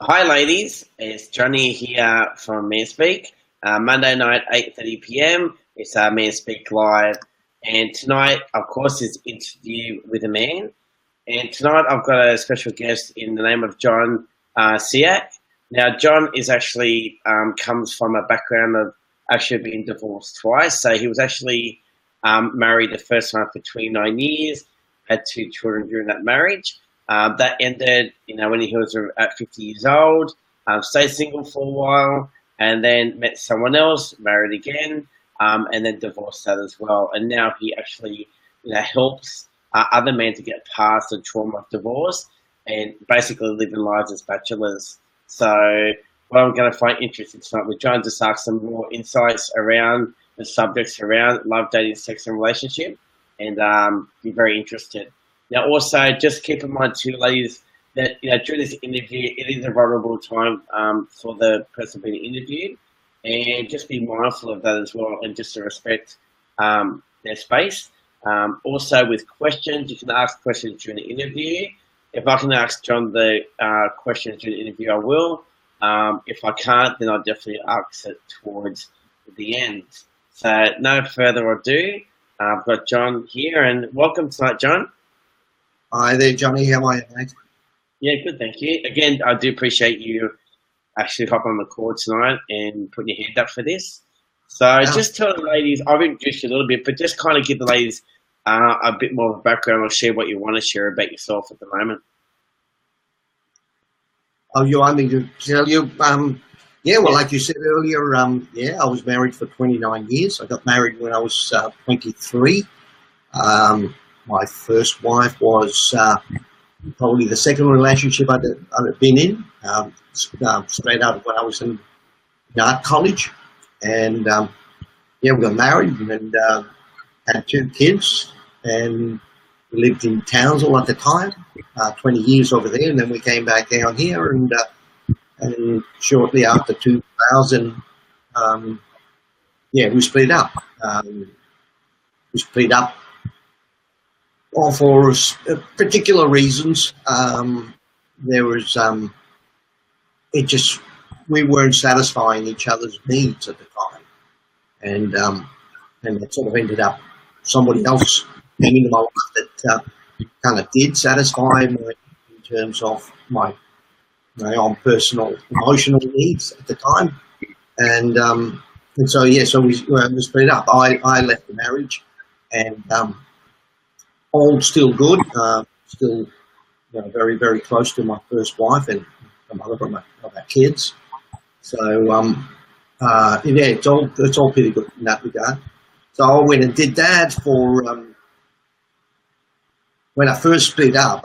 Hi, ladies. It's Johnny here from ManSpeak. Monday night, 8:30 p.m. It's ManSpeak Live. And tonight, of course, is Interview with a Man. And tonight, I've got a special guest in the name of John Ciark. Now, John is actually comes from a background of actually being divorced twice. So he was actually married the first time for 29 years, had two children during that marriage. That ended, when he was at 50 years old. Stayed single for a while, and then met someone else, married again, and then divorced that as well. And now he actually, helps other men to get past the trauma of divorce and basically living lives as bachelors. So, what I'm going to find interesting tonight, we're trying to ask some more insights around the subjects around love, dating, sex, and relationship, and be very interested. Now, also, just keep in mind too, ladies, that during this interview, it is a vulnerable time for the person being interviewed, and just be mindful of that as well, and just to respect their space. Also, with questions, you can ask questions during the interview. If I can ask John the questions during the interview, I will. If I can't, then I'll definitely ask it towards the end. So, no further ado, I've got John here, and welcome tonight, John. Hi there, Johnny. How are you, mate? Yeah, good, thank you. Again, I do appreciate you actually hopping on the call tonight and putting your hand up for this. So just tell the ladies, I've introduced you a little bit, but just kind of give the ladies a bit more of a background or share what you want to share about yourself at the moment. Oh, you want me to tell you? Yeah, well, like you said earlier, I was married for 29 years. I got married when I was 23. My first wife was probably the second relationship I'd been in, straight out of when I was in art college. And, we got married and had two kids. And we lived in Townsville at the time, 20 years over there. And then we came back down here. And shortly after 2000, we split up. All for particular reasons. There was, we weren't satisfying each other's needs at the time. And it sort of ended up somebody else came into my life that kind of did satisfy me in terms of my own personal emotional needs at the time. And so we split up. I left the marriage and, all still good, still very, very close to my first wife and the mother of our kids. So, it's all pretty good in that regard. So I went and did that for, when I first split up,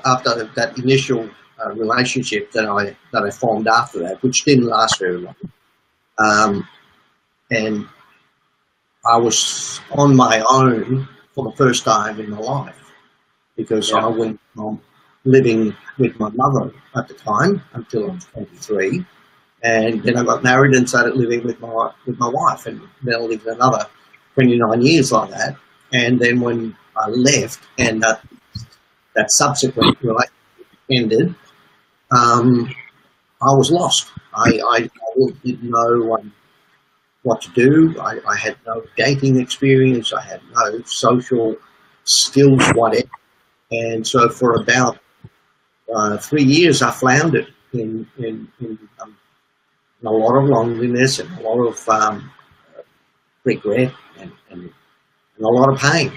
after that initial relationship that I formed after that, which didn't last very long. And I was on my own for the first time in my life, because I went from living with my mother at the time until I was 23, and then I got married and started living with my wife, and then I lived another 29 years like that. And then when I left and that subsequent relationship ended, I was lost. I didn't know what to do. I had no dating experience. I had no social skills, whatever. And so for about 3 years, I floundered in a lot of loneliness and a lot of regret and a lot of pain.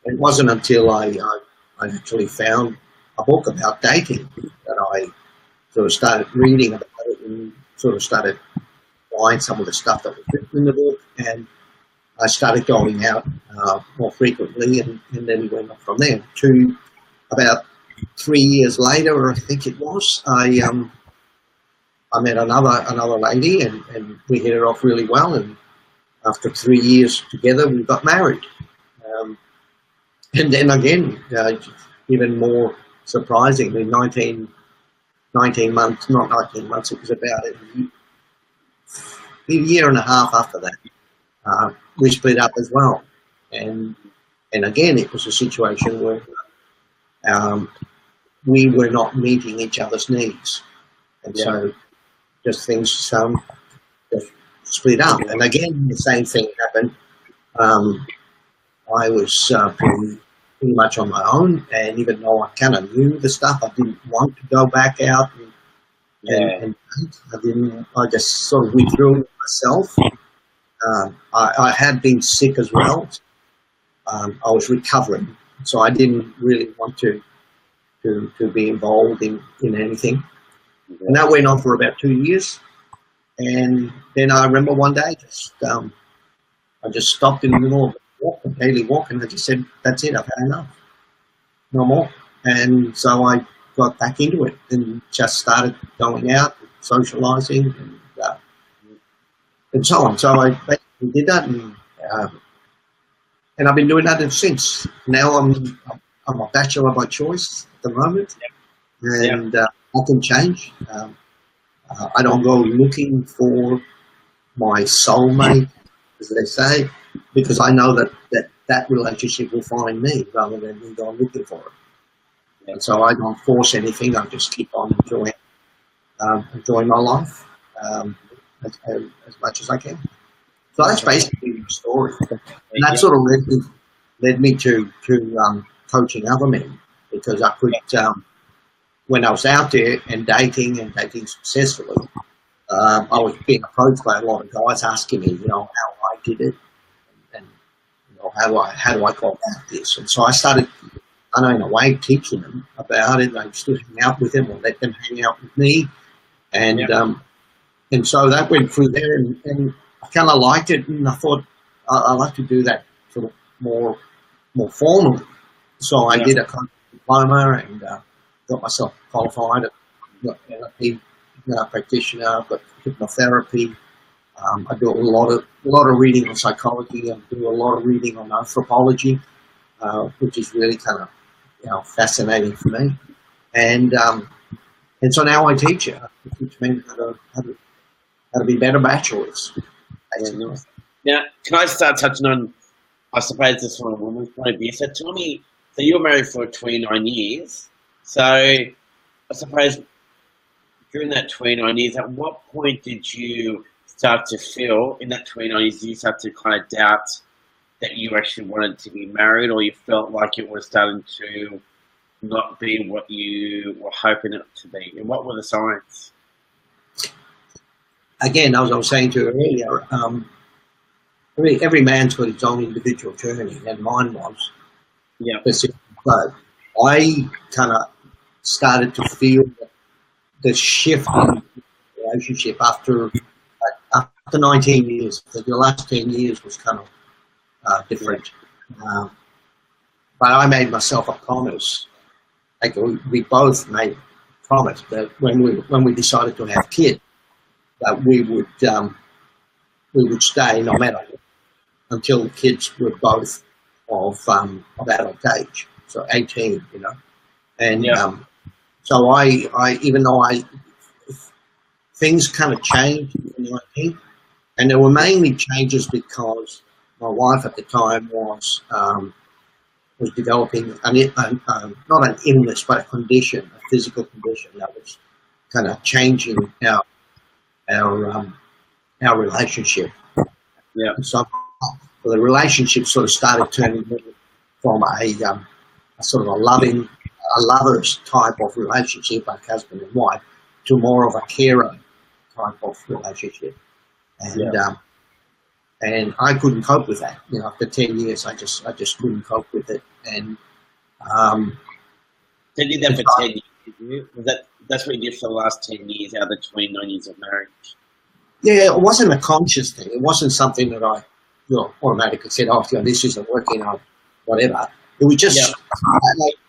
It wasn't until I actually found a book about dating that I sort of started reading about it and sort of started buying some of the stuff that was written in the book, and I started going out more frequently, and then went on from there. To about 3 years later, I think it was, I met another lady, and we hit it off really well, and after 3 years together, we got married. And then again, even more surprisingly, 19 months, not 19 months, it was about a year and a half after that, we split up as well. And again, it was a situation where we were not meeting each other's needs, and so just things just split up. And again, the same thing happened. I was pretty much on my own, and even though I kind of knew the stuff, I didn't want to go back out and I didn't. I just sort of withdrew myself. I had been sick as well. I was recovering, so I didn't really want to be involved in anything. And that went on for about 2 years. And then I remember one day, I just stopped in the middle of a daily walk, and I just said, "That's it. I've had enough. No more." And so I got back into it and just started going out, socialising, and so on. So I basically did that, and I've been doing that ever since. Now I'm a bachelor by choice at the moment, and I can change. I don't go looking for my soulmate, as they say, because I know that relationship will find me rather than me going looking for it. And so I don't force anything. I just keep on enjoying my life as much as I can. So that's basically the story. And that sort of led me to coaching other men, because I could, when I was out there and dating successfully, I was being approached by a lot of guys asking me, how I did it, and how do I go about this. And so I started, in a way, teaching them about it. I used to hang out with them or let them hang out with me, and so that went through there, and I kind of liked it, and I thought I'd like to do that sort of more formally. So I did a diploma and got myself qualified. Got NLP practitioner. I've got hypnotherapy. I do a lot of reading on psychology. I do a lot of reading on anthropology, which is really kind of fascinating for me. And so now I teach it. I teach men how to be better bachelors. Now, can I start touching on, I suppose this from a woman's point of view? So tell me, so you were married for 29 years. So I suppose during that 29 years, at what point did you start to feel in that 29 years, you start to kind of doubt that you actually wanted to be married, or you felt like it was starting to not be what you were hoping it to be? And what were the signs? Again, as I was saying to you earlier, every man's got his own individual journey, and mine was. Yeah. But I kind of started to feel the shift in the relationship after 19 years. The last 10 years was kind of different. But I made myself a promise. Like we both made a promise that when we decided to have kids, that we would stay no matter what, until the kids were both of adult age, so 18, and so I even though things kind of changed in 19, and there were mainly changes because my wife at the time was developing not an illness but a condition, a physical condition that was kind of changing our relationship. Yeah. So the relationship sort of started turning from a sort of a lover's type of relationship, like husband and wife, to more of a carer type of relationship. And I couldn't cope with that. After 10 years, I just couldn't cope with it. And they did that for 10 years, didn't you? That's what you did for the last 10 years out of the 29 years of marriage? Yeah, it wasn't a conscious thing. It wasn't something that I automatically said, this isn't working or whatever. It was just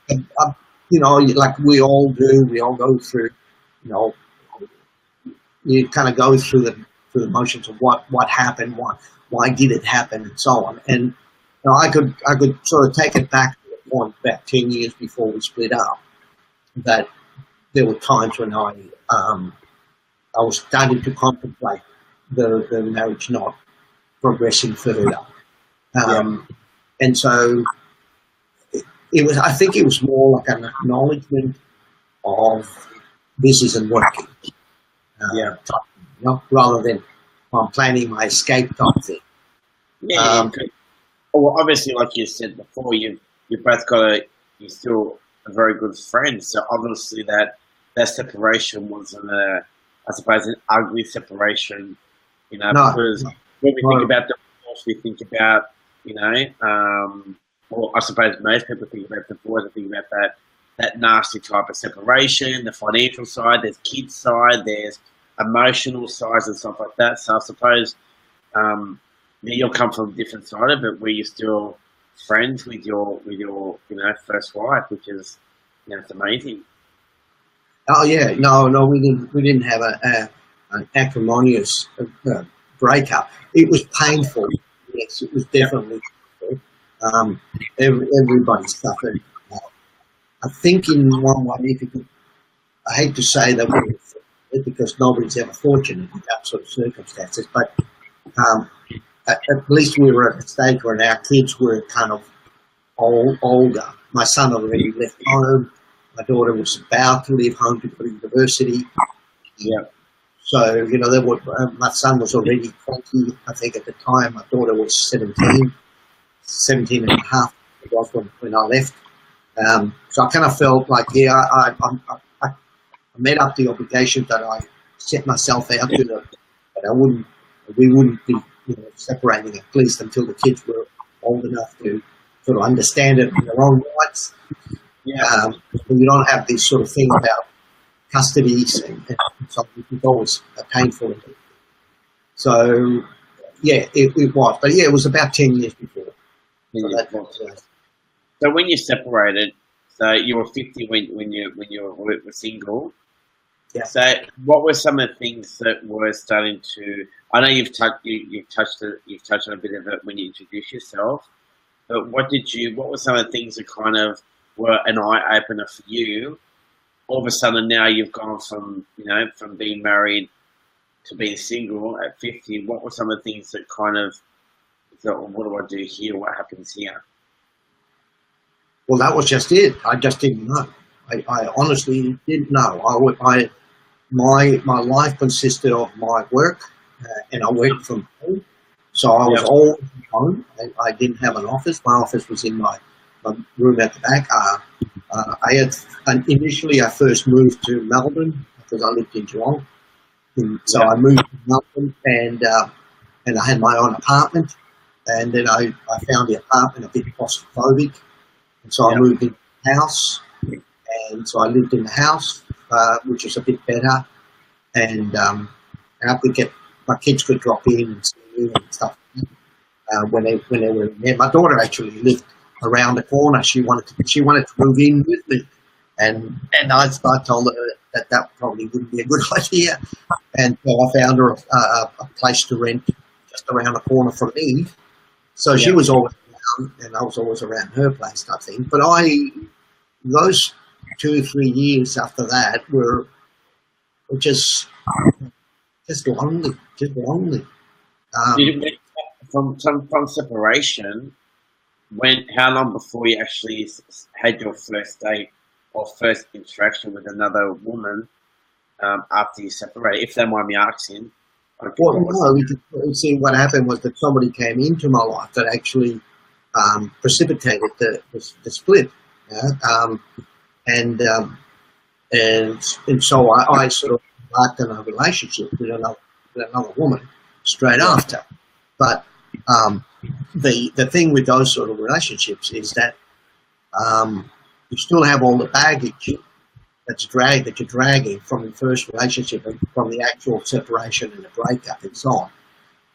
like we all do. We all go through, you kind of go through the motions of what happened, why did it happen, and so on. And I could sort of take it back to the point about 10 years before we split up, that there were times when I was starting to contemplate the marriage not progressing further. And so it was. I think it was more like an acknowledgement of this isn't working. Type, rather than I'm planning my escape type thing. Yeah. Well, obviously, like you said before, you both you're still a very good friend. So obviously that separation wasn't I suppose, an ugly separation. No, because when we think about divorce, we think about, well, I suppose most people think about divorce and think about that nasty type of separation, the financial side, there's kids side, there's emotional sides and stuff like that. So I suppose you'll come from a different side of it, where you're still friends with your first wife, which is it's amazing. Oh yeah, no, we didn't have an acrimonious breakup. It was painful. Yes, it was definitely painful. Everybody suffered. I think in one way, I hate to say that we were fortunate, because nobody's ever fortunate in that sort of circumstances, but at least we were at the stage where our kids were kind of older. My son already left home. My daughter was about to leave home to go to university. Yeah. So, my son was already 20, I think, at the time. My daughter was 17 and a half it was when I left. So I kind of felt like, I met up the obligations that I set myself out to, that we wouldn't be separating, at least until the kids were old enough to sort of understand it in their own rights. Yeah. You don't have this sort of thing about custodies, and so it's always painful. So, yeah, it was. But, yeah, it was about 10 years before. So when you separated, so you were 50 when you were single. Yeah. So what were some of the things that were starting to? I know you've touched on a bit of it when you introduced yourself, but what were some of the things that kind of were an eye opener for you? All of a sudden now you've gone from being married to being single at 50. What were some of the things that kind of thought, well, what do I do here? What happens here? Well, that was just it. I just didn't know. I honestly didn't know. My life consisted of my work, and I worked from home. So I was always at home. I didn't have an office. My office was in my room at the back. Initially I first moved to Melbourne because I lived in Geelong. So I moved to Melbourne, and I had my own apartment. And then I found the apartment a bit claustrophobic. And so I moved into the house. And so I lived in the house, which was a bit better. And I could my kids could drop in and see me and stuff when they were in there. My daughter actually lived around the corner. She wanted to move in with me. And I told her that probably wouldn't be a good idea. And so I found her a place to rent just around the corner from me. So she was always around, and I was always around her place, I think. But those 2 or 3 years after that were just lonely, From separation, how long before you actually had your first date or first interaction with another woman after you separated, if they mind me asking? See, what happened was that somebody came into my life that actually precipitated the split. And so I sort of embarked on a relationship with another woman straight after. But the thing with those sort of relationships is that you still have all the baggage that you're dragging from the first relationship and from the actual separation and the breakup and so on.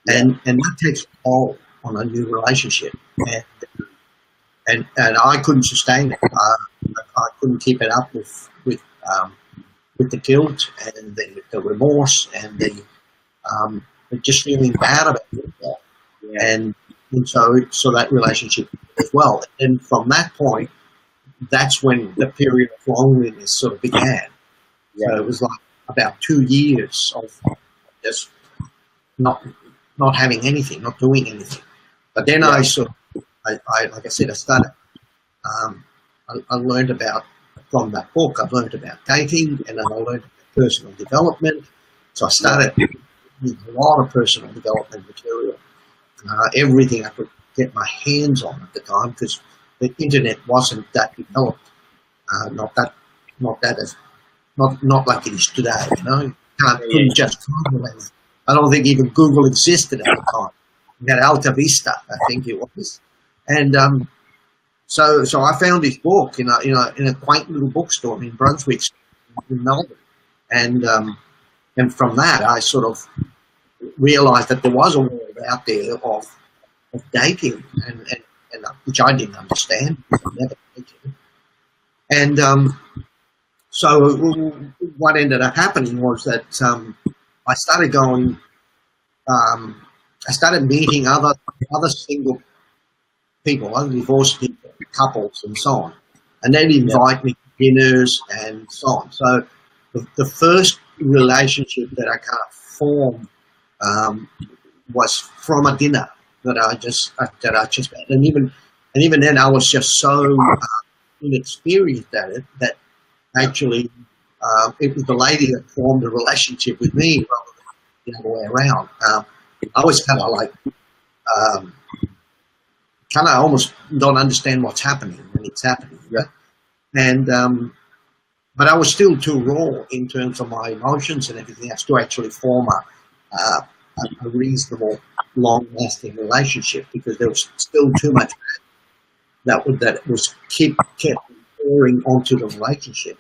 And that takes a toll on a new relationship. And I couldn't sustain it. I couldn't keep it up with the guilt and the remorse and the just feeling bad about it. And so that relationship as well. And from that point, that's when the period of loneliness sort of began. So it was like about 2 years of just not having anything, not doing anything. But then I like I said, I started. I learned about from that book, I learned about dating, and then I learned about personal development. So I started with a lot of personal development material, everything I could get my hands on at the time, because the internet wasn't that developed, not like it is today. You know, you couldn't just Google it. I don't think even Google existed at the time. We had Alta Vista, I think it was, and so I found this book in a quaint little bookstore in Brunswick, in Melbourne, and from that I sort of realised that there was a world out there of dating, and which I didn't understand because I never dated. And so what ended up happening was that I started going. I started meeting other single people, other divorced people, couples, and so on, and they'd invite me to dinners and so on. So the first relationship that I kind of formed was from a dinner that I just had, and even then I was just so inexperienced at it that actually it was the lady that formed a relationship with me rather than the other way around. I was kind of like kind of almost don't understand what's happening when it's happening, right? And but I was still too raw in terms of my emotions and everything else to actually form a reasonable, long-lasting relationship, because there was still too much that was kept pouring onto the relationship,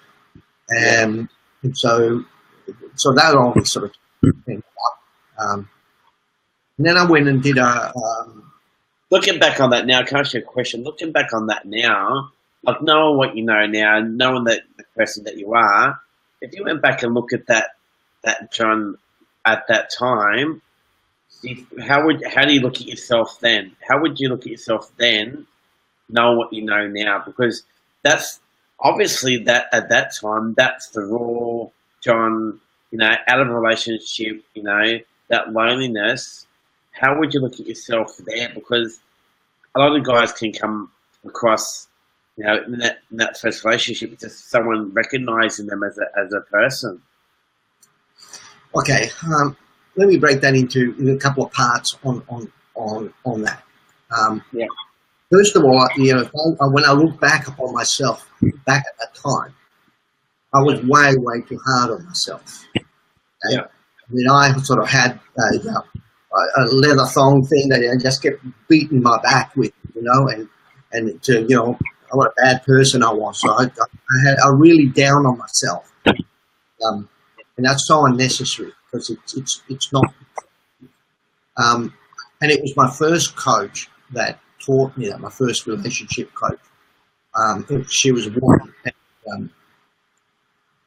and so that all sort of ended up. And then I went and did a. Looking back on that now, can I ask you a question? Looking back on that now, like knowing what you know now, knowing that the person that you are, if you went back and look at that John at that time, how do you look at yourself then? How would you look at yourself then, knowing what you know now? Because that's obviously that at that time, that's the raw John, out of a relationship, that loneliness. How would you look at yourself there? Because a lot of guys can come across, in that first relationship, just someone recognizing them as a person. Okay, let me break that into a couple of parts on that. First of all, when I look back upon myself back at that time, I was way too hard on myself. Okay? Yeah. I mean, I sort of had a leather thong thing that I just kept beating my back with, and what a bad person I was. So I really down on myself, and that's so unnecessary, because it's not. And it was my first coach that taught me that. My first relationship coach. She was a woman,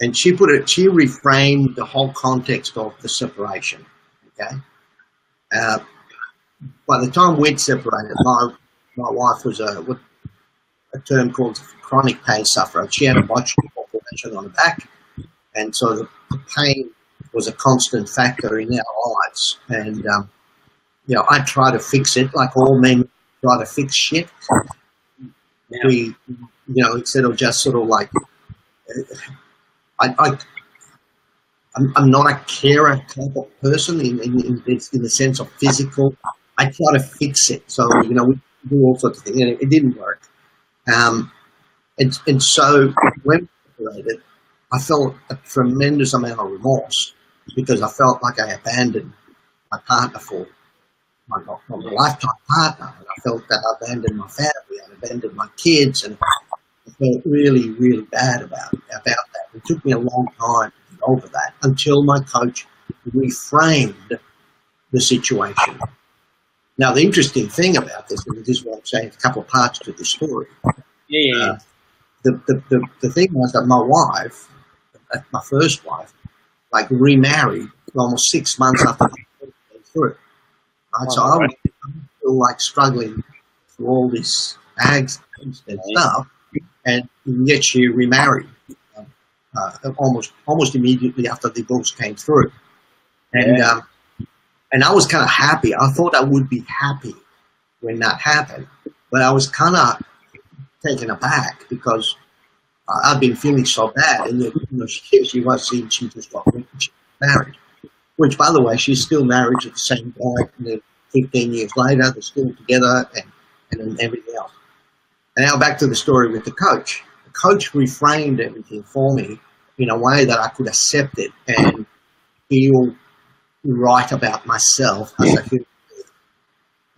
and she reframed the whole context of the separation. Okay. By the time we'd separated, my wife was a term called chronic pain sufferer. She had a botched operation on her back, and so the pain was a constant factor in our lives. And I try to fix it, like all men try to fix shit. Yeah. We, instead of just sort of like, I'm not a carer type of person in the sense of physical. I try to fix it. So, we do all sorts of things. And it didn't work. And so when we separated, I felt a tremendous amount of remorse, because I felt like I abandoned my partner for my lifetime partner. And I felt that I abandoned my family, I abandoned my kids, and I felt really, really bad about that. It took me a long time to get over that, until my coach reframed the situation. Now, the interesting thing about this, and this is what I'm saying, a couple of parts to the story. Yeah. The thing was that my wife, my first wife, remarried almost 6 months after I went through. Right? So I was still struggling through all this angst and stuff, and yet she remarried almost immediately after the divorce came through. And I was kind of happy. I thought I would be happy when that happened, but I was kind of taken aback, because I've been feeling so bad, and she just got married. Which, by the way, she's still married to the same guy. 15 years later, they're still together, and everything else. And now back to the story with the coach. The coach reframed everything for me in a way that I could accept it and feel right about myself as a human being.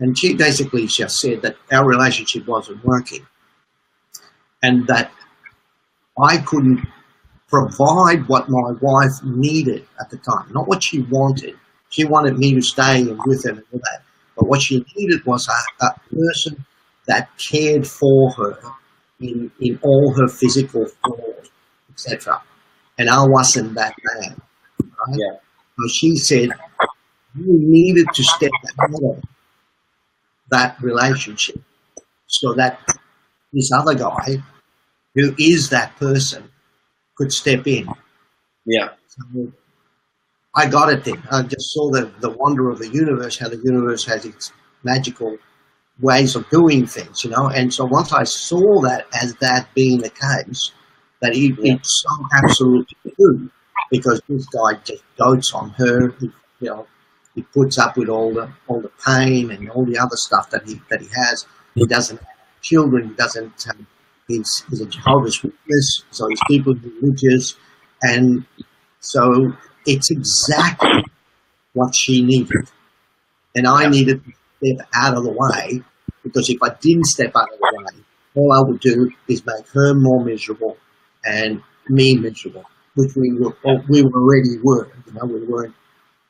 And she basically just said that our relationship wasn't working, and that I couldn't provide what my wife needed at the time, not what she wanted. She wanted me to stay and with her and all that. But what she needed was a person that cared for her in all her physical flaws, etc. And I wasn't that man. Right? Yeah. So she said, you needed to step out of that relationship so that this other guy, who is that person, could step in. Yeah. So I got it then. I just saw the wonder of the universe, how the universe has its magical ways of doing things, And so once I saw that as that being the case, that it's so absolutely true, because this guy just dotes on her. He puts up with all the pain and all the other stuff that he has. He doesn't have children. He doesn't have. He's a Jehovah's Witness, so he's deeply religious, and so it's exactly what she needed, and I needed to step out of the way, because if I didn't step out of the way, all I would do is make her more miserable and me miserable, which we already were.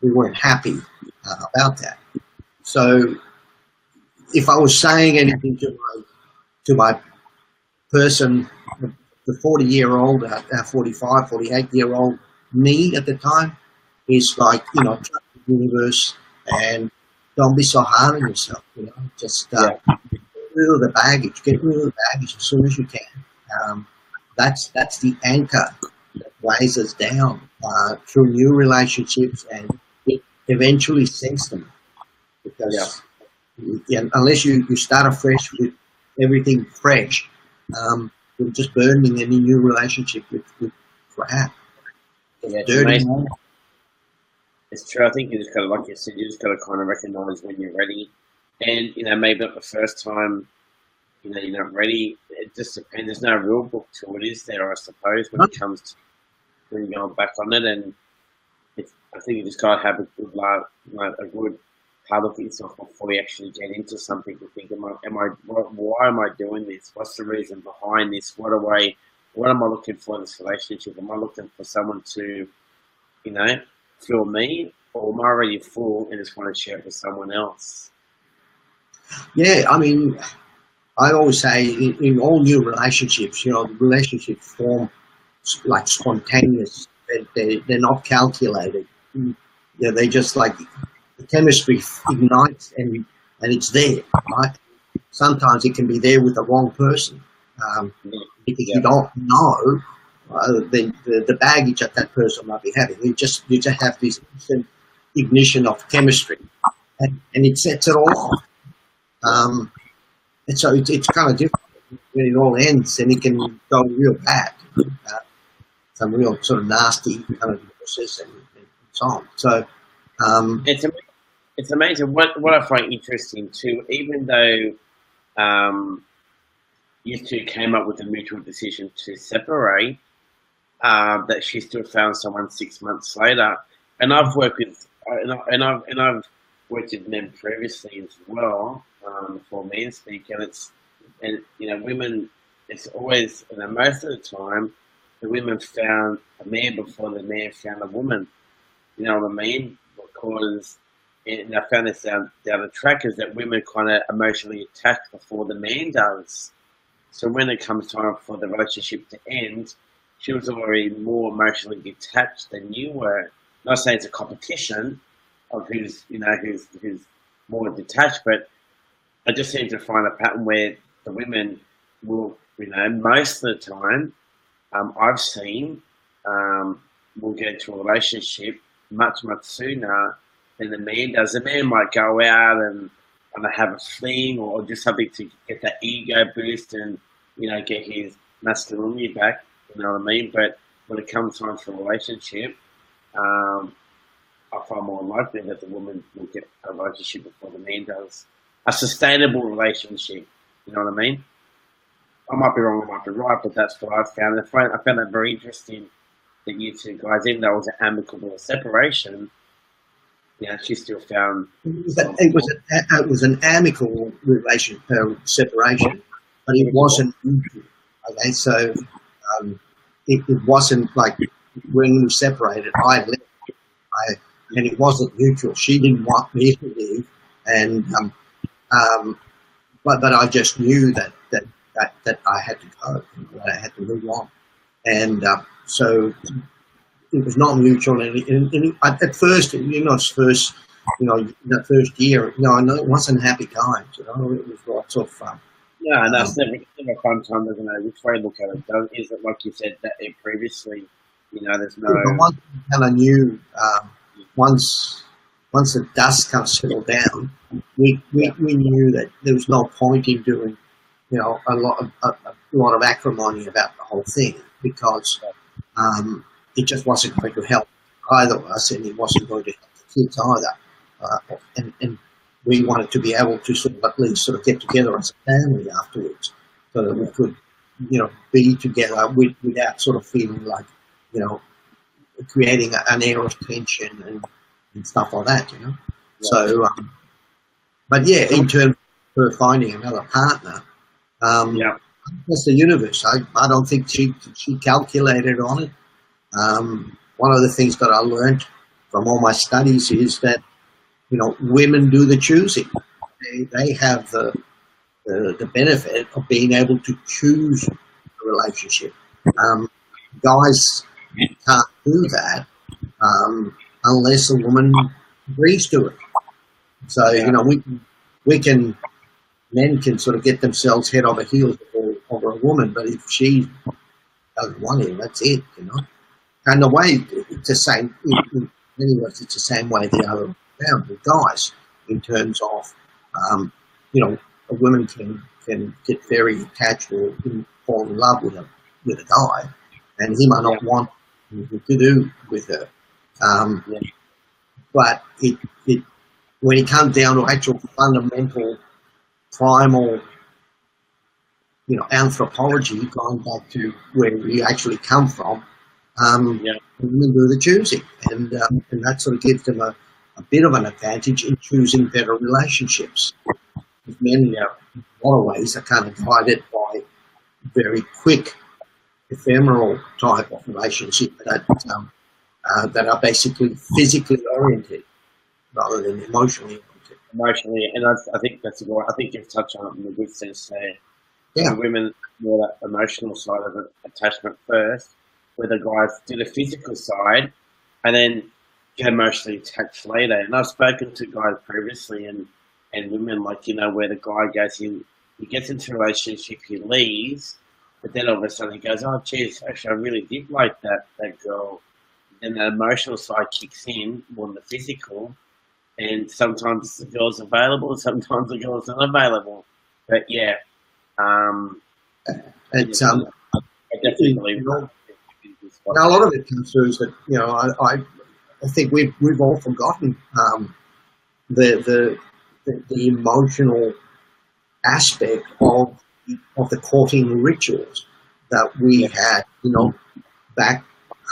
We weren't happy about that. So if I was saying anything to my person, the 40-year-old, 45, 48-year-old me at the time, is like, trust the universe and don't be so hard on yourself, just get rid of the baggage, as soon as you can. That's the anchor that weighs us down through new relationships, and it eventually sinks them, because unless you start afresh with everything fresh, you're just burning any new relationship with crap. Yeah, Dirty. It's true. I think you just got to, like you said, you just got to kind of recognize when you're ready, and maybe not the first time, you're not ready. It just depends. There's no rule book to it, is there? I suppose when it comes to when you're going back on it, and I think you just got to have a good hard look at yourself before you actually get into something. To think, why am I doing this? What's the reason behind this? What am I looking for in this relationship? Am I looking for someone to, fill me, or am I already full and just want to share it with someone else? Yeah, I mean, I always say in all new relationships, the relationships form like spontaneous. They're not calculated. They just like the chemistry ignites and it's there, right? Sometimes it can be there with the wrong person. If you don't know, then the baggage that person might be having, you just have this instant ignition of chemistry, and it sets it all off. And so it's kind of different when it all ends, and it can go real bad, some real sort of nasty kind of divorces and so on. So it's amazing. What I find interesting too, even though you two came up with a mutual decision to separate, that she still found someone 6 months later. And I've worked with, I've worked with men previously as well, for ManSpeak, and women. It's always, most of the time, the women found a man before the man found a woman. You know what I mean? Because, and I found this down the track, is that women kind of emotionally attach before the man does. So when it comes time for the relationship to end, she was already more emotionally detached than you were. Not saying it's a competition of who's more detached, but I just seem to find a pattern where the women will, most of the time, I've seen, will get into a relationship much sooner than the man does. The man might go out and have a fling or just something to get that ego boost and get his masculinity back, you know what I mean? But when it comes time for a relationship, um, I find more likely that the woman will get a relationship before the man does. A sustainable relationship, you know what I mean? I might be wrong, I might be right, but that's what I found. I found that very interesting that you two guys, even though it was an amicable separation, she still found it was an amicable separation, but it wasn't mutual. Okay, so it wasn't like when we separated, I left, and it wasn't mutual. She didn't want me to leave, and but I just knew that I had to go, that I had to move on, and so it was not mutual. And at first, that first year, it wasn't happy times. It was lots of fun. Yeah, and that's never a fun time, doesn't it? Which way you look at it, does is it like you said that it previously, there's no. But one thing I kind of knew once the dust kind of settled down, we knew that there was no point in doing, a lot of acrimony about the whole thing, because it just wasn't going to help either of us, and it wasn't going to help the kids either. And we wanted to be able to sort of at least sort of get together as a family afterwards, so that we could, be together without sort of feeling like, creating an air of tension and stuff like that, Yeah. So, but yeah, in terms of her finding another partner, that's the universe. I don't think she calculated on it. One of the things that I learned from all my studies is that, women do the choosing. They have the benefit of being able to choose a relationship. Guys can't do that unless a woman agrees to it. So, men can sort of get themselves head over heels over a woman, but if she doesn't want him, that's it, And the way it's the same, in many ways, it's the same way the other way around with guys, in terms of, a woman can get very attached or fall in love with a guy, and he might not want anything to do with her. But when it comes down to actual fundamental, primal, anthropology, going back to where we actually come from, women do the choosing, and that sort of gives them a bit of an advantage in choosing better relationships. Men, in a lot of ways, are kind of guided by very quick, ephemeral type of relationship that are basically physically oriented rather than emotionally oriented. Emotionally, and I think that's a I think you've touched on it in a good sense there. Yeah. The women more that emotional side of the attachment first, where the guys do the physical side, and then get emotionally attached later. And I've spoken to guys previously and women, like, where the guy goes in, he gets into a relationship, he leaves, but then all of a sudden he goes, oh, geez, actually, I really did like that girl. Then the emotional side kicks in more than the physical, and sometimes the girl's available, sometimes the girl's not available. But yeah, it's I definitely believe that. Now, a lot of it comes through is that I think we've all forgotten the emotional aspect of the courting rituals that we had, back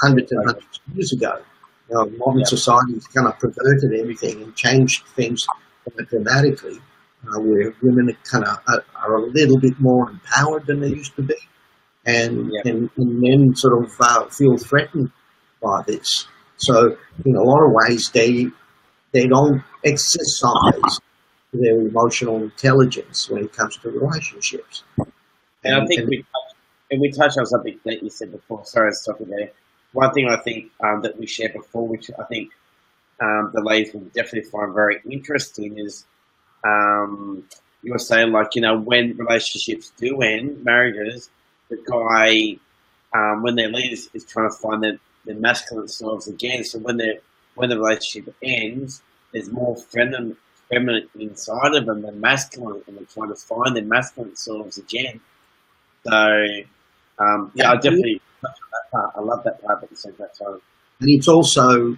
hundreds and hundreds of years ago. Modern society's kind of perverted everything and changed things dramatically, where women are a little bit more empowered than they used to be, and men sort of feel threatened by this. So, in a lot of ways, they don't exercise their emotional intelligence when it comes to relationships. And I think we touched on something that you said before. Sorry, I was talking there. One thing I think that we shared before, which I think the ladies will definitely find very interesting, is you were saying, like, when relationships do end, marriages, the guy, when they leave, is trying to find their masculine selves again. So when the relationship ends, there's more feminine inside of them than masculine, and they're trying to find their masculine selves again. So Yeah, I definitely touch on that part. I love that part that you said that time. And it's also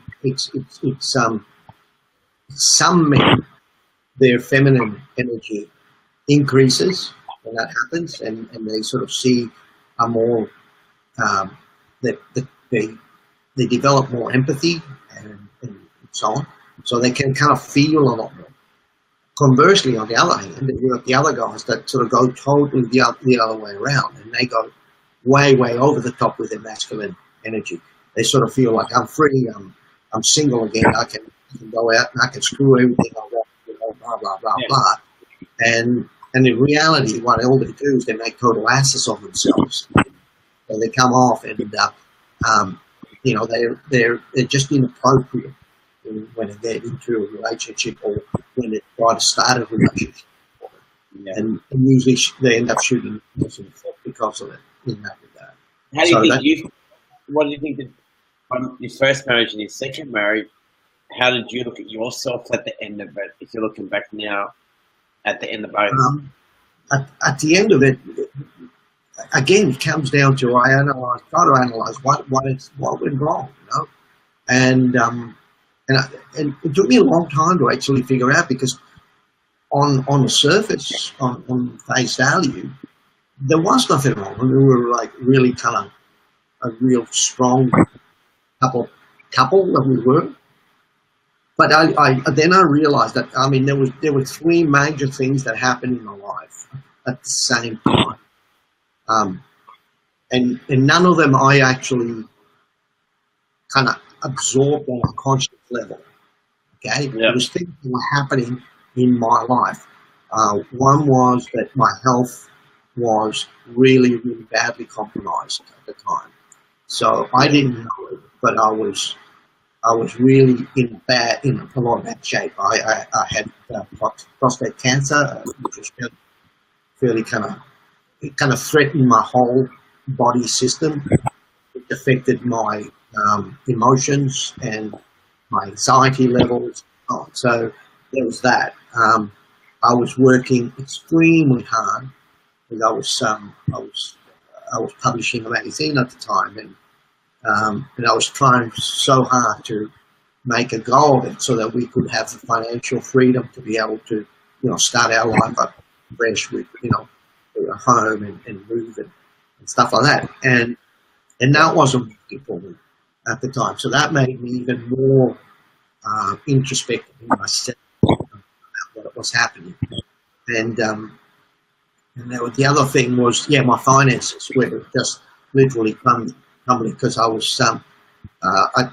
some men, their feminine energy increases when that happens, and they sort of see a more that they develop more empathy and so on, so they can kind of feel a lot more. Conversely, on the other hand, you have the other guys that sort of go totally the other way around, and they go way over the top with their masculine energy. They sort of feel like I'm free, I'm single again, I can go out and I can screw everything I want, blah blah blah blah. And in reality, what all they do is they make total asses of themselves. So they come off, and they're just inappropriate when they get into a relationship or when they try to start a relationship. Yeah. And usually they end up shooting themselves because of it in that regard. How do you think what do you think that on your first marriage and your second marriage, how did you look at yourself at the end of it, if you're looking back now at the end of both? At the end of it, again, it comes down to try to analyze what went wrong, and it took me a long time to actually figure out, because on the surface, on face value, there was nothing wrong. I mean, we were like really kind of a real strong couple that we were. But then I realized that, I mean, there were three major things that happened in my life at the same time, and none of them I actually kind of absorbed on a conscious level. Okay, Yeah. There was things that were happening in my life. One was that my health was really badly compromised at the time. So I didn't know it, but I was really in a lot of bad shape. I had prostate cancer, which was fairly kind of threatened my whole body system. It affected my emotions and my anxiety levels. So there was that. I was working extremely hard because I was publishing a magazine at the time, and I was trying so hard to make a go of it so that we could have the financial freedom to be able to, start our life up fresh with, a home and move and stuff like that. And that wasn't working for me at the time. So that made me even more introspective in myself about what was happening. And the other thing was, my finances were just literally crumbling because I was I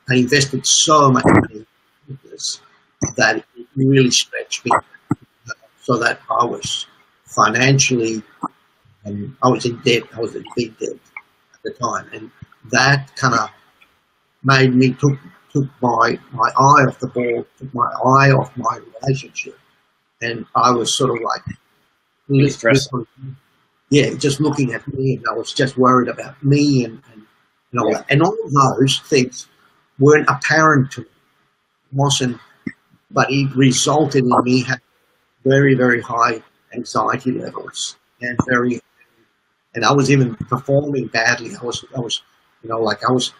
invested so much money in this that it really stretched me, so that I was financially, and I was in debt. I was in big debt at the time, and that kind of made me took my eye off the ball, took my eye off my relationship, and I was sort of like really stressed. Just looking at me, and I was just worried about me, and all that. And all of those things weren't apparent to me, but it resulted in me having very, very high anxiety levels, and I was even performing badly. I was I was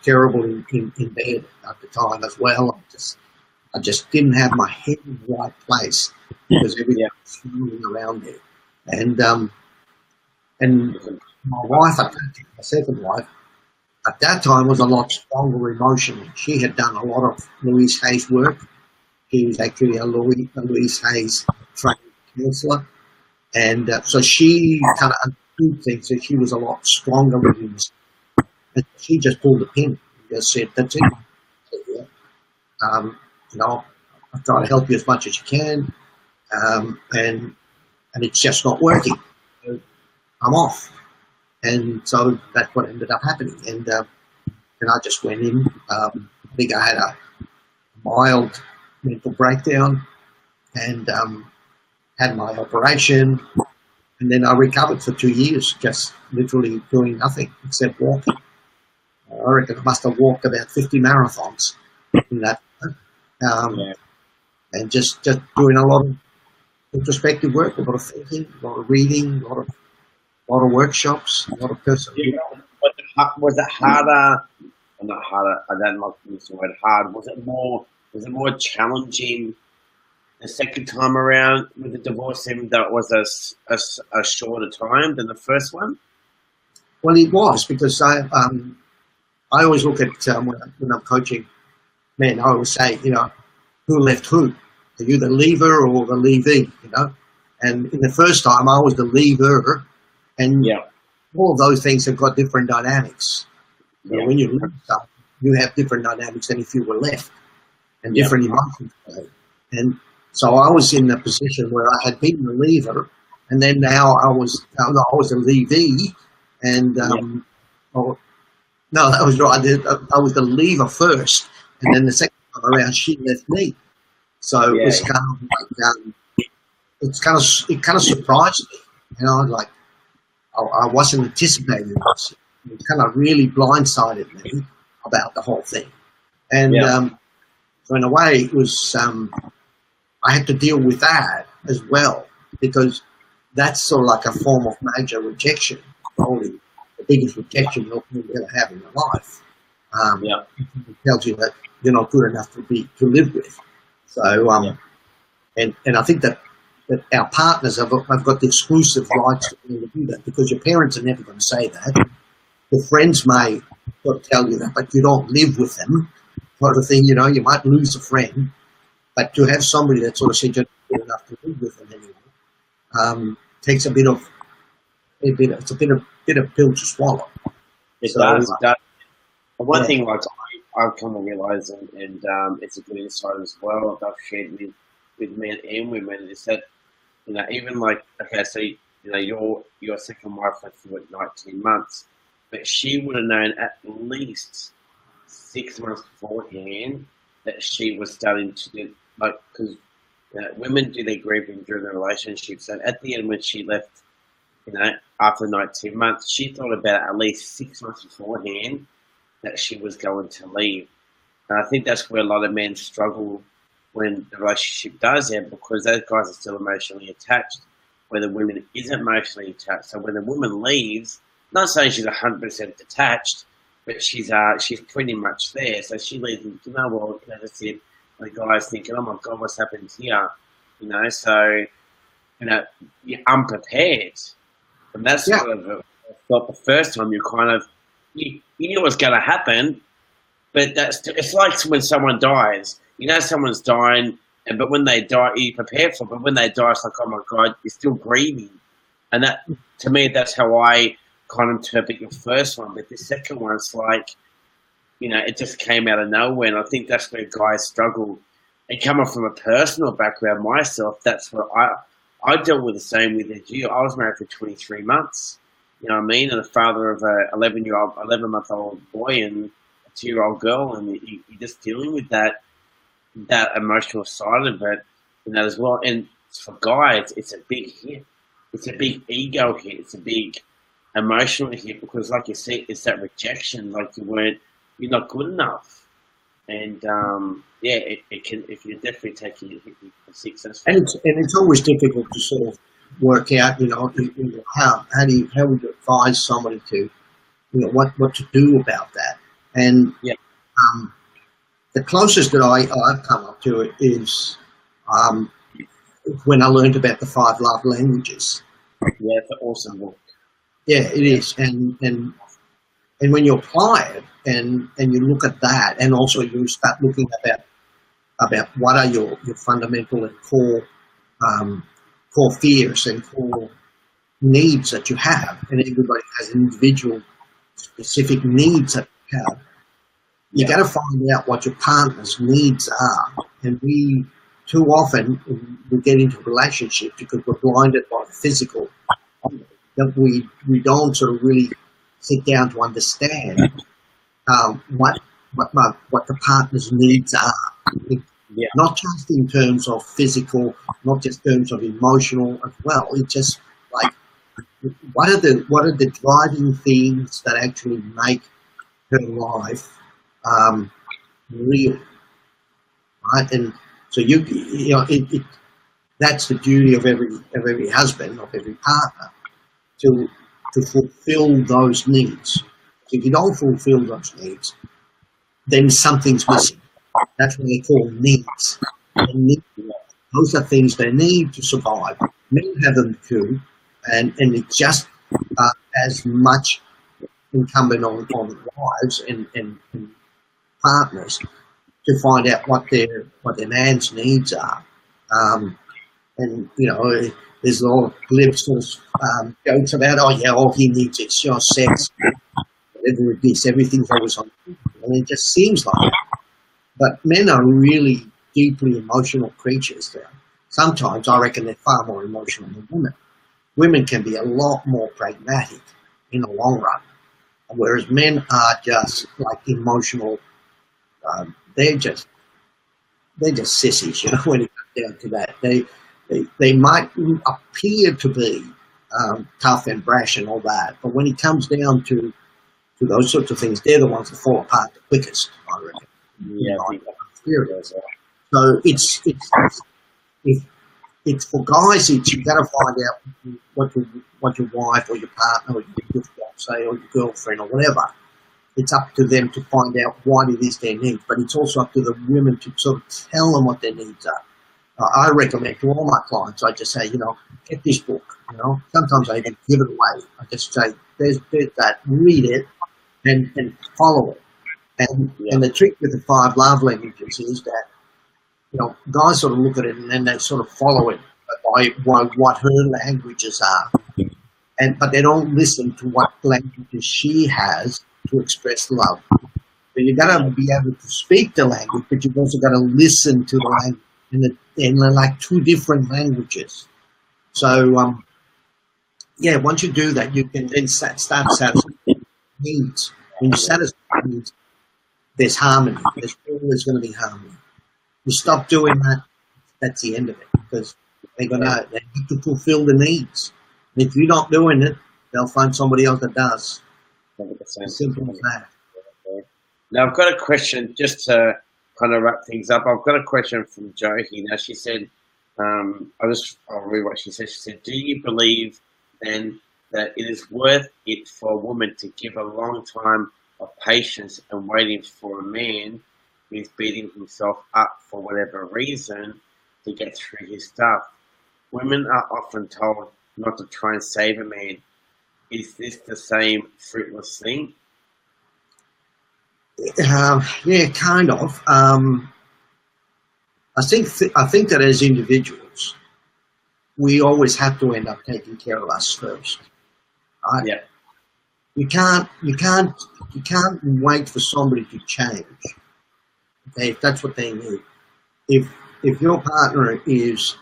terrible in bed at the time as well. I just didn't have my head in the right place because everything was swirling around there. And my wife, my second wife, at that time was a lot stronger emotionally. She had done a lot of Louise Hay's work. She was actually a Louise Hay's trained counselor. And so she kind of understood things, so she was a lot stronger within this. And she just pulled the pin and just said, "That's it. I'll try to help you as much as you can, and it's just not working. So I'm off." And so that's what ended up happening. And I just went in. I think I had a mild mental breakdown and had my operation. And then I recovered for 2 years, just literally doing nothing except walking. I reckon I must have walked about 50 marathons in that time. And just doing a lot of introspective work, a lot of thinking, a lot of reading, a lot of a lot of workshops, a lot of personal. Yeah. Was it harder? Or not harder. I don't like to use the word hard. Was it more? Was it more challenging the second time around with the divorce, even though it was a shorter time than the first one? Well, it was because I always look at when I'm coaching men, I always say, who left who? Are you the leaver or the leavee? And in the first time, I was the leaver, and Yeah. all of those things have got different dynamics. So Yeah. when you leave something, you have different dynamics than if you were left, and Yeah. different emotions. And so I was in a position where I had been the leaver, and then now I was a leavee, and oh, no, that was right. I was the leaver first, and then the second time around, she left me. So it was kind of like, it kind of surprised me. Like I wasn't anticipating this. It kind of really blindsided me about the whole thing. And so in a way, it was I had to deal with that as well, because that's sort of like a form of major rejection, probably the biggest rejection you'll ever have in your life. It tells you that you're not good enough to live with. So, and I think that our partners have got the exclusive rights to be able to do that, because your parents are never going to say that. Your friends may sort of tell you that, but you don't live with them, sort of thing. You might lose a friend, but to have somebody that sort of said you're not good enough to live with them anymore takes it's a bit of pill to swallow. It does. One thing like I've come to realise, and it's a good insight as well that I've shared with men and women, is that even like, okay, so your second wife went through it 19 months, but she would have known at least 6 months beforehand that she was starting to do, like, because women do their grieving during the relationship. So at the end, when she left, after 19 months, she thought about at least 6 months beforehand that she was going to leave. And I think that's where a lot of men struggle when the relationship does end, because those guys are still emotionally attached, where the woman isn't emotionally attached. So when the woman leaves, not saying she's 100% detached, but she's pretty much there. So she leaves, and that's it. The guy's thinking, oh my God, what's happened here? So you're unprepared. And that's sort of felt the first time you kind of, you knew what's going to happen, but it's like when someone dies. Someone's dying, but when they die, you prepare for it. But when they die, it's like, oh my God, you're still grieving. And that, to me, that's how I kind of interpret your first one. But the second one, it's like, it just came out of nowhere. And I think that's where guys struggle. And coming from a personal background myself, that's what I dealt with the same with as you. I was married for 23 months. You know what I mean? And the father of a 11-month-old boy and a 2-year-old girl, and you're just dealing with that emotional side of it, as well. And for guys, it's a big hit. It's a big ego hit. It's a big emotional hit, because, like you said, it's that rejection. Like you're not good enough. And it can definitely take you for successful. And it's always difficult to sort of work out, how would you advise somebody to, what to do about that. And the closest that I've come up to it is when I learned about the 5 love languages. Yeah, it's an awesome book. Yeah, it is. And when you apply it and you look at that, and also you start looking about what are your fundamental and core fears and core needs that you have, and everybody has individual specific needs that you have. You got to find out what your partner's needs are, and we too often we get into relationships because we're blinded by the physical, that we don't sort of really sit down to understand what the partner's needs are. Not just in terms of physical, not just in terms of emotional as well. It's just like what are the driving things that actually make her life real, right? And so that's the duty of every husband, of every partner, to to fulfill those needs. If you don't fulfill those needs, then something's missing. That's what they call needs. Those are things they need to survive. Men have them too, and it's just as much incumbent on wives and partners to find out what their man's needs are. And there's a lot of political jokes about, all he needs is sex, whatever it is, everything's always on. And it just seems like it. But men are really deeply emotional creatures there. Sometimes I reckon they're far more emotional than women. Women can be a lot more pragmatic in the long run, whereas men are just like emotional. They're just sissies, when it comes down to that. They might appear to be tough and brash and all that, but when it comes down to those sorts of things, they're the ones that fall apart the quickest, I reckon. Yeah. So it's for guys. You got to find out what your wife or your partner or your fiance or your girlfriend or whatever. It's up to them to find out what it is they need, but it's also up to the women to sort of tell them what their needs are. I recommend to all my clients, I just say, get this book. Sometimes I even give it away. I just say, there's that, read it and follow it. And the trick with the 5 love languages is that, guys sort of look at it and then they sort of follow it by what her languages are. But they don't listen to what languages she has to express love. So you got to be able to speak the language, but you've also got to listen to the language. And they're like 2 different languages. So, once you do that, you can then start satisfying needs. When you satisfy needs, there's harmony. There's always going to be harmony. You stop doing that, that's the end of it, because they need to fulfill the needs. And if you're not doing it, they'll find somebody else that does. 100%. As simple as that. Now, I've got a question just to kind of wrap things up. I've got a question from Jo here. Now, she said, I'll read what she said. She said, do you believe then that it is worth it for a woman to give a long time of patience and waiting for a man who's beating himself up for whatever reason to get through his stuff? Women are often told not to try and save a man. Is this the same fruitless thing? Yeah, kind of. I think that as individuals, we always have to end up taking care of us first. Right? Yeah. You can't wait for somebody to change. Okay, if that's what they need. If your partner is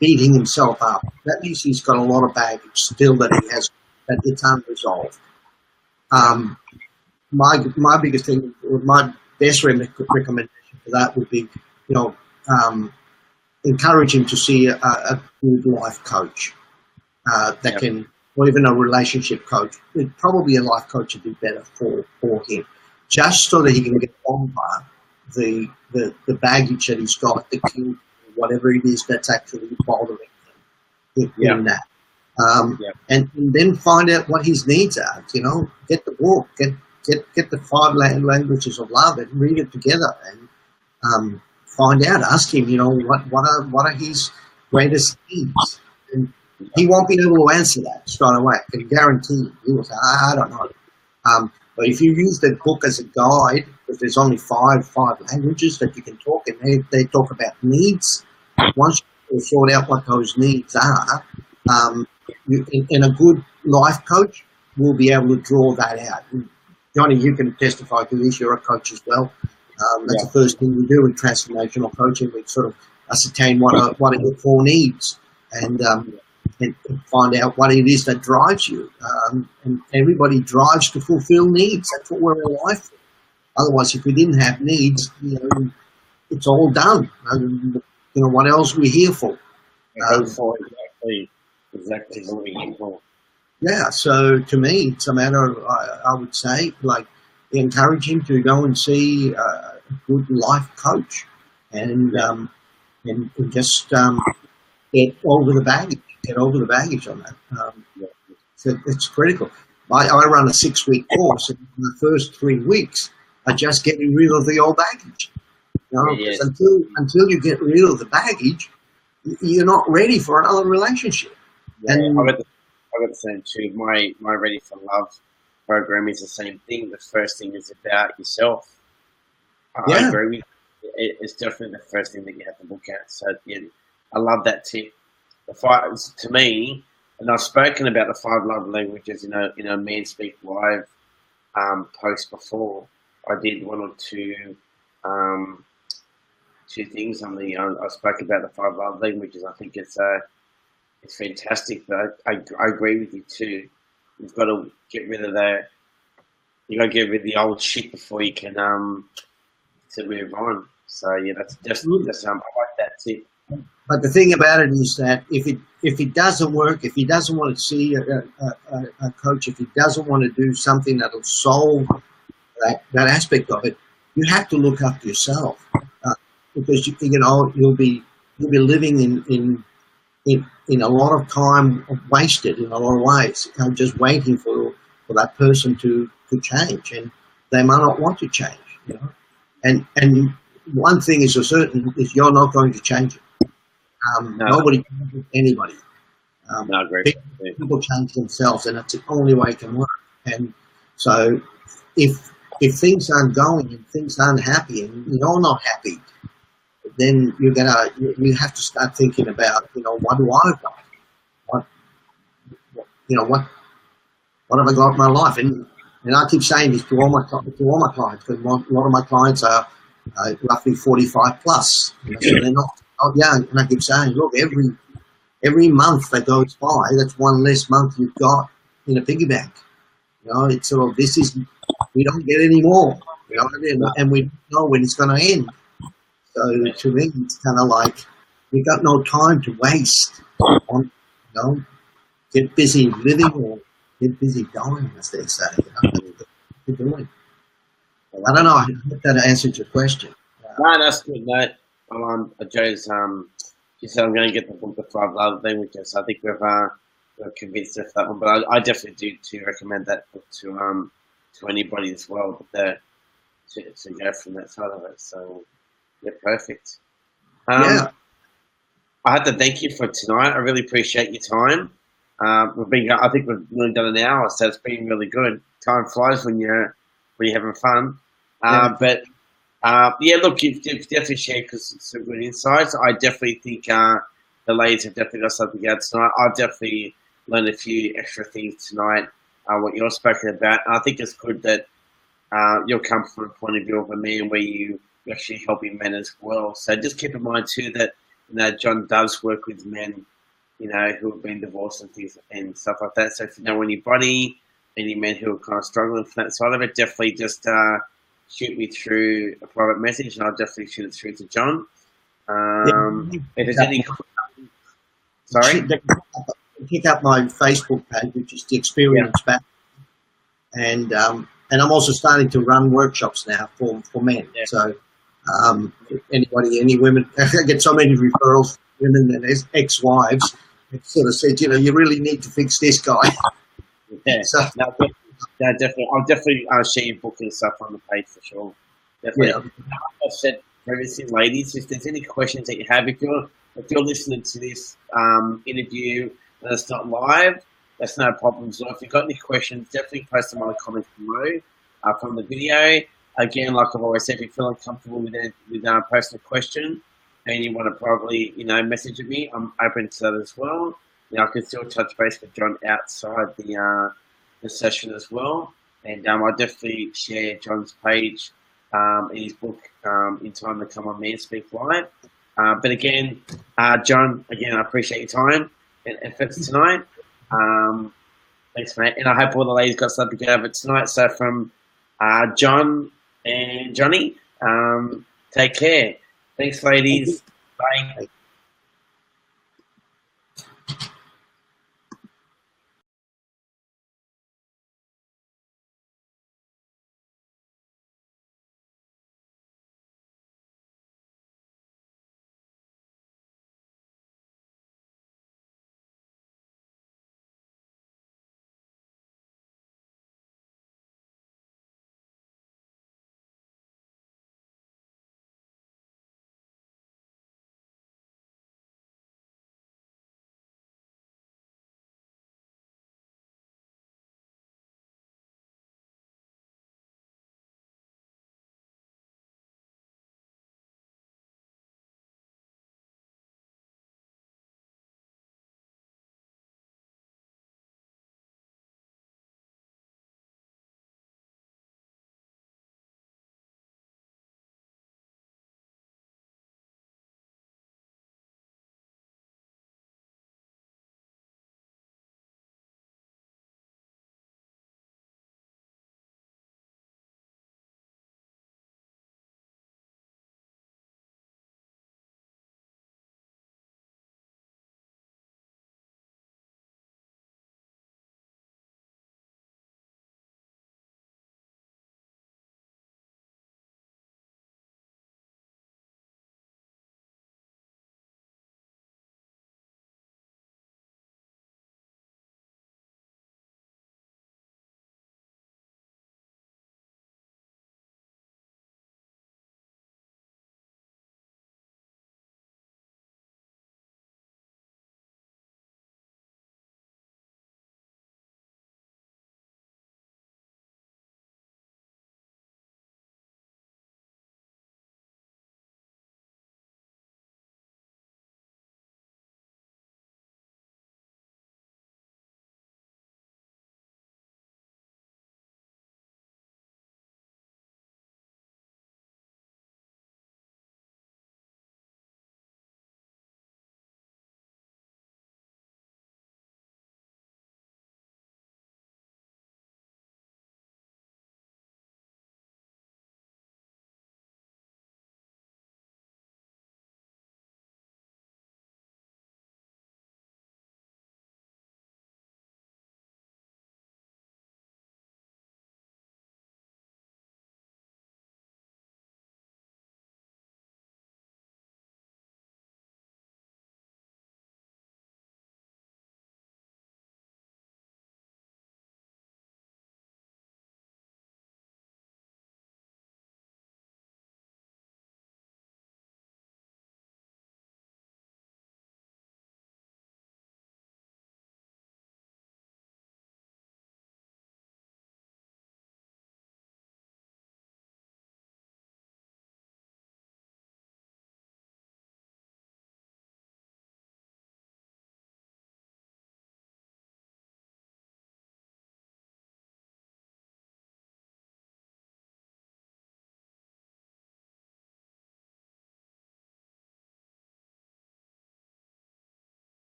beating himself up, that means he's got a lot of baggage still that he has, that it's unresolved. My biggest thing, or my best recommendation for that would be, encourage him to see a good life coach that can, or even a relationship coach. Probably a life coach would be better for him, just so that he can get over the baggage that he's got, the guilt, whatever it is that's actually bothering him in that. And then find out what his needs are. Get the book, get the 5 languages of love and read it together and find out. Ask him, what are his greatest needs? And he won't be able to answer that straight away. I can guarantee you. He will say, I don't know. But if you use the book as a guide, because there's only 5 languages that you can talk, and they talk about needs. Once you sort out what those needs are, and a good life coach will be able to draw that out. And Johnny, you can testify to this. You're a coach as well. That's the first thing we do in transformational coaching. We sort of ascertain what are your core needs and find out what it is that drives you. And everybody drives to fulfill needs. That's what we're alive for. Otherwise, if we didn't have needs, it's all done. What else are we here for? Exactly what we're here for. Yeah, so to me, it's a matter of, I would say, like, encourage him to go and see a good life coach and just get over the baggage on that. it's critical. I run a 6-week course, and in the first 3 weeks, I just getting rid of the old baggage. You know, Yes. until you get rid of the baggage, you're not ready for another relationship. Yeah, I got the same too. My Ready for Love program is the same thing. The first thing is about yourself. I agree with you. It's definitely the first thing that you have to look at. So yeah, I love that tip. To me, and I've spoken about the 5 love languages in a ManSpeak Live post before. I did 1 or 2 things on the. I spoke about the 5 love languages. I think it's fantastic, but I agree with you too. You've got to get rid of the old shit before you can to move on. So yeah, that's I like that tip. But the thing about it is that if it doesn't work, if he doesn't want to see a coach, if he doesn't want to do something that'll solve that aspect of it, you have to look after yourself, because you'll be living in a lot of time wasted in a lot of ways, just waiting for that person to change, and they might not want to change, you know. And one thing is for certain is you're not going to change it. No. Nobody changes anybody. No, great. People change themselves, and that's the only way it can work. And so, if things aren't going and things aren't happy, and you're not happy, then you have to start thinking about, what do I got? What have I got in my life? And I keep saying this to all my clients, because a lot of my clients are roughly 45 plus, so they're not young. And I keep saying, look, every month that goes by, that's one less month you've got in a piggy bank. It's sort of, we don't get any more, and we don't know when it's going to end. So to me, it's kind of like, we've got no time to waste on, get busy living or get busy dying, as they say. Keep doing. I don't know. I hope that answered your question. No, that's good. No, Joe's she said I'm going to get the book, The 5 Love Languages. I think we're convinced of that one, but I definitely do recommend that book to anybody as well. But to go from that side of it. So yeah, perfect. I have to thank you for tonight. I really appreciate your time. I think we've nearly done an hour, so it's been really good. Time flies when you're having fun. Look, you've definitely shared some good insights. I definitely think the ladies have definitely got something out tonight. I've definitely learned a few extra things tonight, what you're spoken about. And I think it's good that you'll come from a point of view of a man where you're actually helping men as well. So just keep in mind too that John does work with men, who have been divorced and things and stuff like that. So if you know any men who are kind of struggling from that side of it, definitely just shoot me through a private message, and I'll definitely shoot it through to John. If there's any, sorry, pick up my Facebook page, which is the Experience Back, and I'm also starting to run workshops now for men. Yeah. So any women, I get so many referrals from women and ex-wives. It sort of said, you really need to fix this guy. Yeah. So, no, definitely. I'll definitely share your book and stuff on the page for sure. Definitely. Yeah. I've said previously, ladies, if there's any questions that you have, if you're listening to this interview and it's not live, that's no problem. So if you've got any questions, definitely post them on the comments below from the video. Again, like I've always said, if you feel uncomfortable with posting a question and you want to probably message me, I'm open to that as well. I can still touch base with John outside the session as well, and I definitely share John's page in his book in time to come on ManSpeak Live. But again, John, I appreciate your time and efforts tonight. Thanks, mate, and I hope all the ladies got something to get over tonight. So from John and Johnny, take care. Thanks, ladies. Bye.